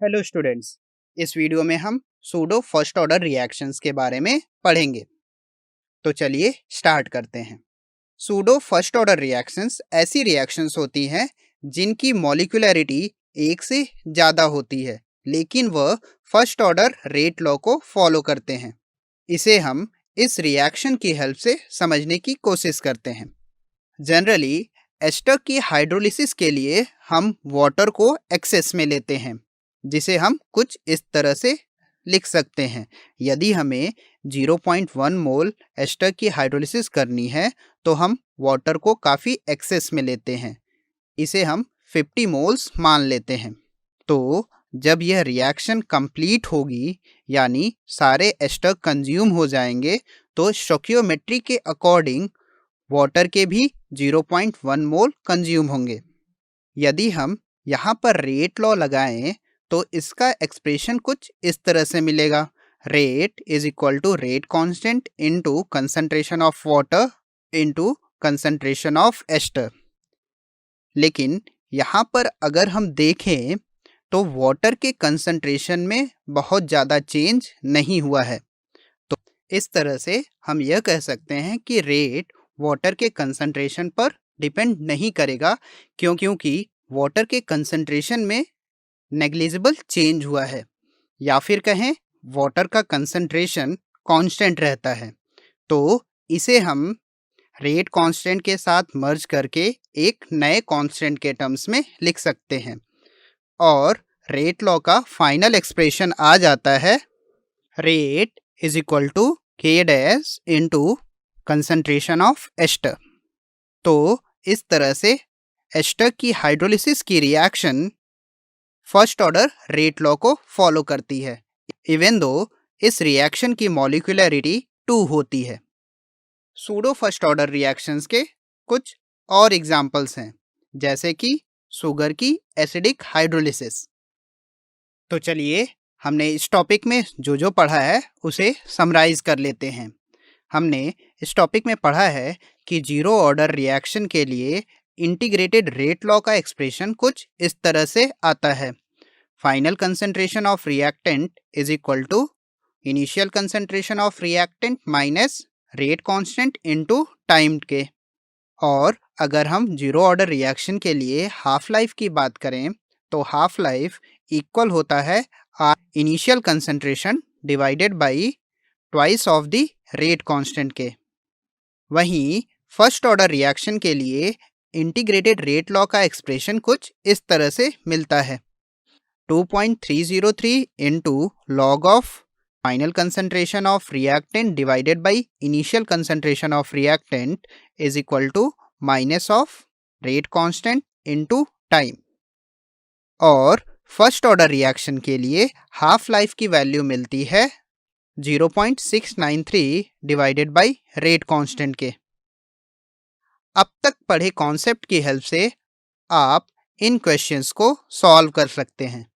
Hello students. इस video में हम सूडो फर्स्ट ऑर्डर रिएक्शंस के बारे में पढ़ेंगे। तो चलिए स्टार्ट करते हैं। सूडो फर्स्ट ऑर्डर रिएक्शंस ऐसी रिएक्शंस होती हैं जिनकी मॉलिक्यूलरिटी एक से ज़्यादा होती है, लेकिन वह फर्स्ट ऑर्डर रेट लॉ को फॉलो करते हैं। इसे हम इस रिएक्शन की हेल्प से समझने की कोशिश करते हैं। जनरली एस्टर की हाइड्रोलिसिस के लिए हम वाटर को एक्सेस में लेते हैं, जिसे हम कुछ इस तरह से लिख सकते हैं। यदि हमें 0.1 मोल एस्टर की हाइड्रोलिसिस करनी है तो हम वाटर को काफ़ी एक्सेस में लेते हैं। इसे हम 50 मोल्स मान लेते हैं। तो जब यह रिएक्शन कंप्लीट होगी, यानी सारे एस्टर कंज्यूम हो जाएंगे, तो स्टोकियोमेट्री के अकॉर्डिंग वाटर के भी 0.1 मोल कंज्यूम होंगे। यदि हम यहाँ पर रेट लॉ लगाएं तो इसका एक्सप्रेशन कुछ इस तरह से मिलेगा। Rate is equal to rate constant into concentration of water into concentration of ester. लेकिन यहाँ पर अगर हम देखें तो वाटर के कंसंट्रेशन में बहुत ज़्यादा चेंज नहीं हुआ है। तो इस तरह से हम यह कह सकते हैं कि रेट वाटर के कंसंट्रेशन पर डिपेंड नहीं करेगा, क्योंकि वाटर के कंसंट्रेशन में नेग्लिजिबल चेंज हुआ है, या फिर कहें वाटर का कंसंट्रेशन कांस्टेंट रहता है। तो इसे हम रेट कांस्टेंट के साथ मर्ज करके एक नए कांस्टेंट के टर्म्स में लिख सकते हैं, और रेट लॉ का फाइनल एक्सप्रेशन आ जाता है rate is equal to k dash into concentration of ester. तो इस तरह से एस्टर की हाइड्रोलिसिस की reaction first order rate law को फॉलो करती है, इवन दो इस रिएक्शन की मॉलिक्यूलरिटी 2 होती है। सूडो फर्स्ट ऑर्डर रिएक्शंस के कुछ और एग्जाम्पल्स हैं, जैसे कि शुगर की एसिडिक हाइड्रोलिसिस। तो चलिए हमने इस टॉपिक में जो पढ़ा है उसे समराइज कर लेते हैं। हमने इस टॉपिक में पढ़ा है कि जीरो ऑर्डर रिएक्शन के लिए इंटीग्रेटेड रेट लॉ का एक्सप्रेशन कुछ इस तरह से आता है। Final concentration of reactant is equal to initial concentration of reactant minus rate constant into time के। और अगर हम जीरो ऑर्डर रिएक्शन के लिए हाफ लाइफ की बात करें तो हाफ लाइफ इक्वल होता है initial concentration divided by twice of the rate constant के। वहीं फर्स्ट ऑर्डर रिएक्शन के लिए इंटीग्रेटेड रेट लॉ का एक्सप्रेशन कुछ इस तरह से मिलता है 2.303 into log of final concentration of reactant divided by initial concentration of reactant is equal to minus of rate constant into time। और फर्स्ट ऑर्डर रिएक्शन के लिए हाफ लाइफ की वैल्यू मिलती है 0.693 डिवाइडेड बाई रेट कांस्टेंट के। अब तक पढ़े कॉन्सेप्ट की हेल्प से आप इन क्वेश्चंस को सॉल्व कर सकते हैं।